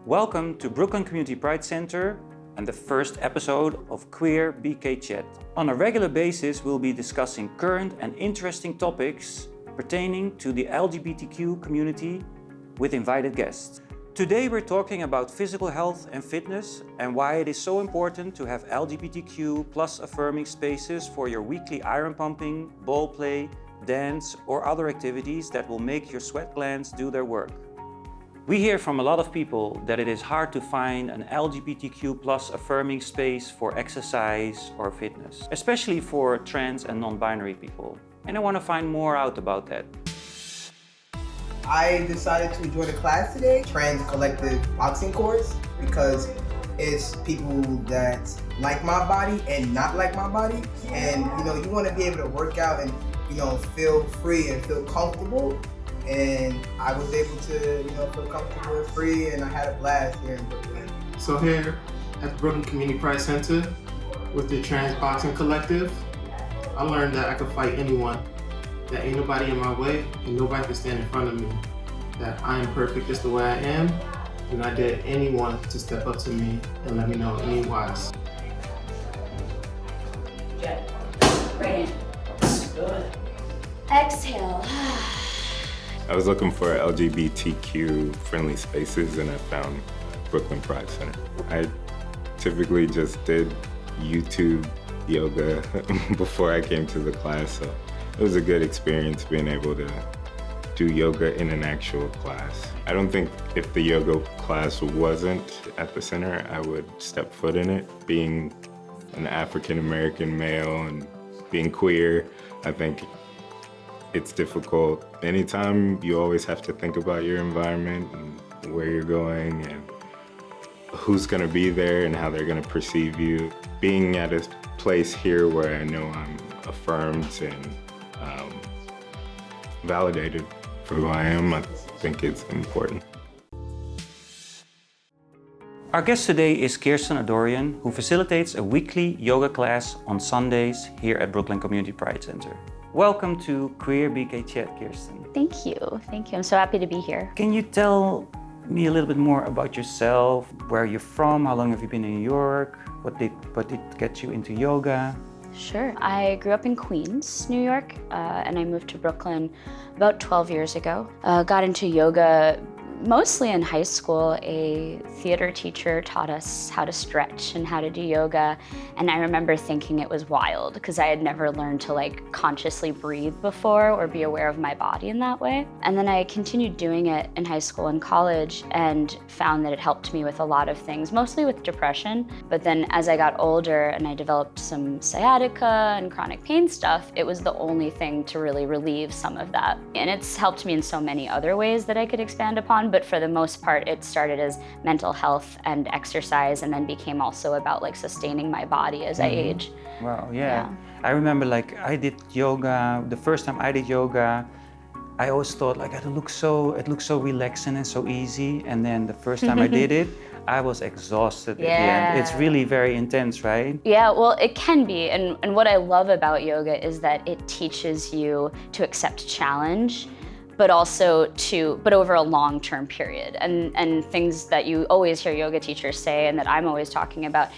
Welcome to Brooklyn Community Pride Center and the first episode of Queer BK Chat. On a regular basis, we'll be discussing current and interesting topics pertaining to the LGBTQ community with invited guests. Today we're talking about physical health and fitness and why it is so important to have LGBTQ plus affirming spaces for your weekly iron pumping, ball play, dance, or other activities that will make your sweat glands do their work. We hear from a lot of people that it is hard to find an LGBTQ plus affirming space for exercise or fitness, especially for trans and non-binary people. And I want to find more out about that. I decided to join a class today, trans collective boxing course, because it's people that like my body and not like my body. And you want to be able to work out and feel free and feel comfortable. And I was able to, feel comfortable and free, and I had a blast here in Brooklyn. So here at the Brooklyn Community Pride Center with the Trans Boxing Collective, I learned that I could fight anyone, that ain't nobody in my way and nobody can stand in front of me, that I am perfect just the way I am, and I dare anyone to step up to me and let me know any wise. Right in. Good. Exhale. I was looking for LGBTQ friendly spaces and I found Brooklyn Pride Center. I typically just did YouTube yoga before I came to the class, so it was a good experience being able to do yoga in an actual class. I don't think if the yoga class wasn't at the center, I would step foot in it. Being an African-American male and being queer, I think it's difficult. Anytime, you always have to think about your environment and where you're going and who's gonna be there and how they're gonna perceive you. Being at a place here where I know I'm affirmed and validated for who I am, I think it's important. Our guest today is Kirsten Adorian, who facilitates a weekly yoga class on Sundays here at Brooklyn Community Pride Center. Welcome to Queer BK Chat, Kirsten. Thank you. I'm so happy to be here. Can you tell me a little bit more about yourself? Where you're from? How long have you been in New York? What did get you into yoga? Sure. I grew up in Queens, New York, and I moved to Brooklyn about 12 years ago. Got into yoga mostly in high school. A theater teacher taught us how to stretch and how to do yoga, and I remember thinking it was wild because I had never learned to consciously breathe before or be aware of my body in that way. And then I continued doing it in high school and college and found that it helped me with a lot of things, mostly with depression. But then as I got older and I developed some sciatica and chronic pain stuff, it was the only thing to really relieve some of that. And it's helped me in so many other ways that I could expand upon. But for the most part, it started as mental health and exercise, and then became also about sustaining my body as I age. Wow, yeah. I remember I did yoga. The first time I did yoga, I always thought it looks so relaxing and so easy. And then the first time I did it, I was exhausted at the end. It's really very intense, right? Yeah, well, it can be. And what I love about yoga is that it teaches you to accept challenge, but also but over a long-term period. And things that you always hear yoga teachers say and that I'm always talking about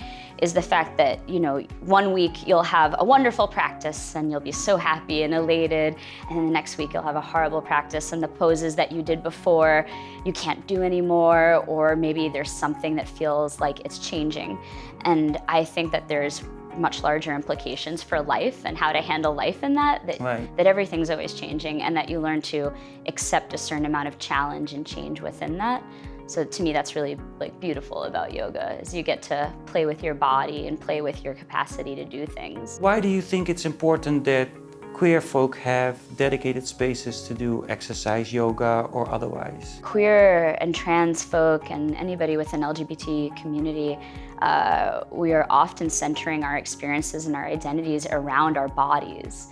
is the fact that, 1 week you'll have a wonderful practice and you'll be so happy and elated, and then the next week you'll have a horrible practice and the poses that you did before you can't do anymore, or maybe there's something that feels like it's changing. And I think that there's much larger implications for life and how to handle life in that everything's always changing, and that you learn to accept a certain amount of challenge and change within that. So to me, that's really beautiful about yoga, is you get to play with your body and play with your capacity to do things. Why do you think it's important that queer folk have dedicated spaces to do exercise, yoga, or otherwise? Queer and trans folk and anybody with an LGBT community, we are often centering our experiences and our identities around our bodies.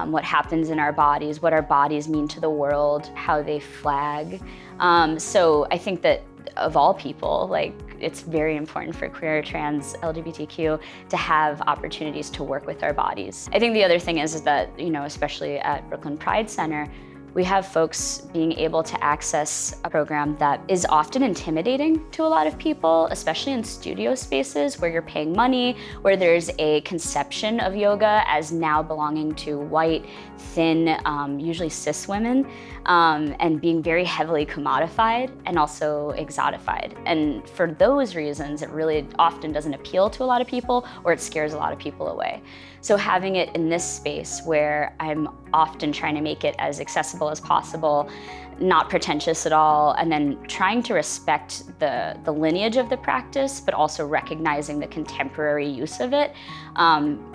What happens in our bodies, what our bodies mean to the world, how they flag. So I think that of all people, it's very important for queer, trans, LGBTQ to have opportunities to work with our bodies. I think the other thing is that, especially at Brooklyn Pride Center, we have folks being able to access a program that is often intimidating to a lot of people, especially in studio spaces where you're paying money, where there's a conception of yoga as now belonging to white, thin, usually cis women, and being very heavily commodified and also exotified. And for those reasons, it really often doesn't appeal to a lot of people, or it scares a lot of people away. So having it in this space where I'm often trying to make it as accessible as possible, not pretentious at all, and then trying to respect the lineage of the practice, but also recognizing the contemporary use of it,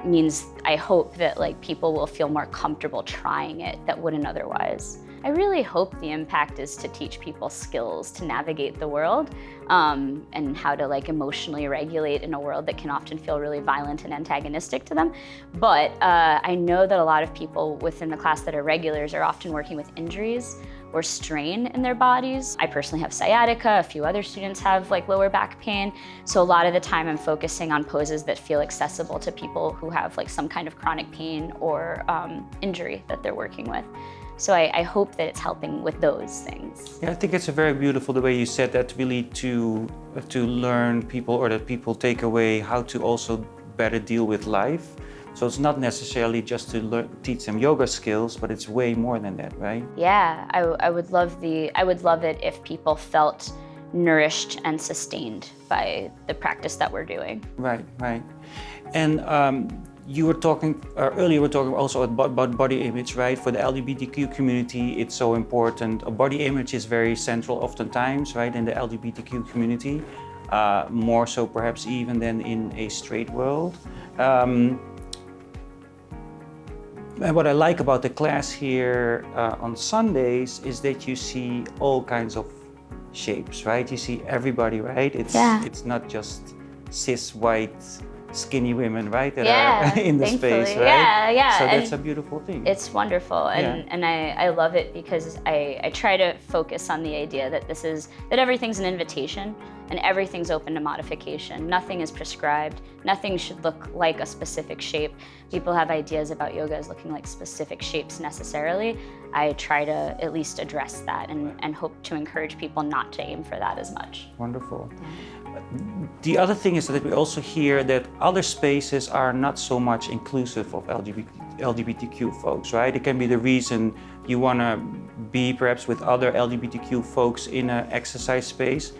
means I hope that people will feel more comfortable trying it that wouldn't otherwise. I really hope the impact is to teach people skills to navigate the world, and how to emotionally regulate in a world that can often feel really violent and antagonistic to them. But I know that a lot of people within the class that are regulars are often working with injuries or strain in their bodies. I personally have sciatica, a few other students have lower back pain. So a lot of the time I'm focusing on poses that feel accessible to people who have some kind of chronic pain or injury that they're working with. So I hope that it's helping with those things. Yeah, I think it's very beautiful the way you said that, really to learn people, or that people take away how to also better deal with life. So it's not necessarily just to teach them yoga skills, but it's way more than that, right? Yeah, I would love it if people felt nourished and sustained by the practice that we're doing. Right. And you were talking earlier. We're talking also about body image, right? For the LGBTQ community, it's so important. A body image is very central, oftentimes, right, in the LGBTQ community, more so perhaps even than in a straight world. And what I like about the class here on Sundays is that you see all kinds of shapes, right? You see everybody, right? It's not just cis white skinny women, right, that are in the space, right? Yeah. So that's a beautiful thing. It's wonderful, and I love it because I try to focus on the idea that that everything's an invitation and everything's open to modification. Nothing is prescribed. Nothing should look like a specific shape. People have ideas about yoga as looking like specific shapes necessarily. I try to at least address that and hope to encourage people not to aim for that as much. Wonderful. The other thing is that we also hear that other spaces are not so much inclusive of LGBTQ folks, right? It can be the reason you want to be perhaps with other LGBTQ folks in an exercise space.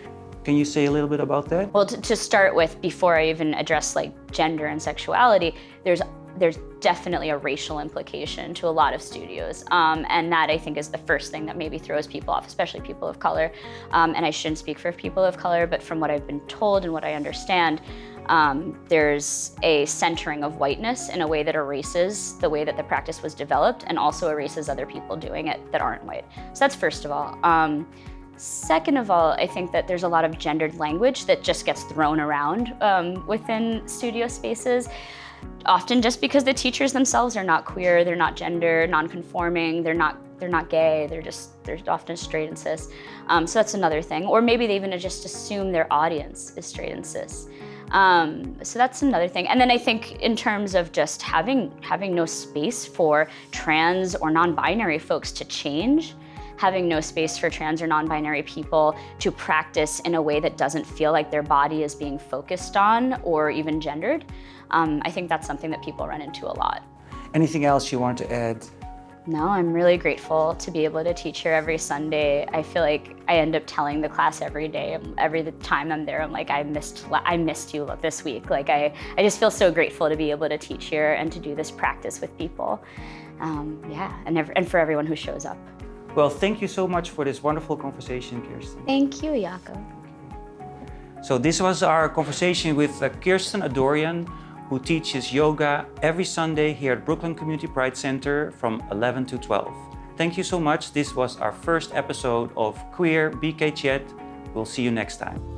Can you say a little bit about that? Well, to start with, before I even address gender and sexuality, there's definitely a racial implication to a lot of studios. And that, I think, is the first thing that maybe throws people off, especially people of color. And I shouldn't speak for people of color, but from what I've been told and what I understand, there's a centering of whiteness in a way that erases the way that the practice was developed, and also erases other people doing it that aren't white. So that's first of all. Second of all, I think that there's a lot of gendered language that just gets thrown around within studio spaces. Often just because the teachers themselves are not queer, they're not gender non-conforming, they're not gay, they're often straight and cis. So that's another thing. Or maybe they even just assume their audience is straight and cis. So that's another thing. And then I think in terms of just having no space for trans or non-binary folks to change, having no space for trans or non-binary people to practice in a way that doesn't feel like their body is being focused on or even gendered. I think that's something that people run into a lot. Anything else you want to add? No, I'm really grateful to be able to teach here every Sunday. I feel like I end up telling the class every day, every time I'm there, I'm like, I missed you this week. I just feel so grateful to be able to teach here and to do this practice with people. And for everyone who shows up. Well, thank you so much for this wonderful conversation, Kirsten. Thank you, Jaco. So this was our conversation with Kirsten Adorian, who teaches yoga every Sunday here at Brooklyn Community Pride Center from 11 to 12. Thank you so much. This was our first episode of Queer BK Chat. We'll see you next time.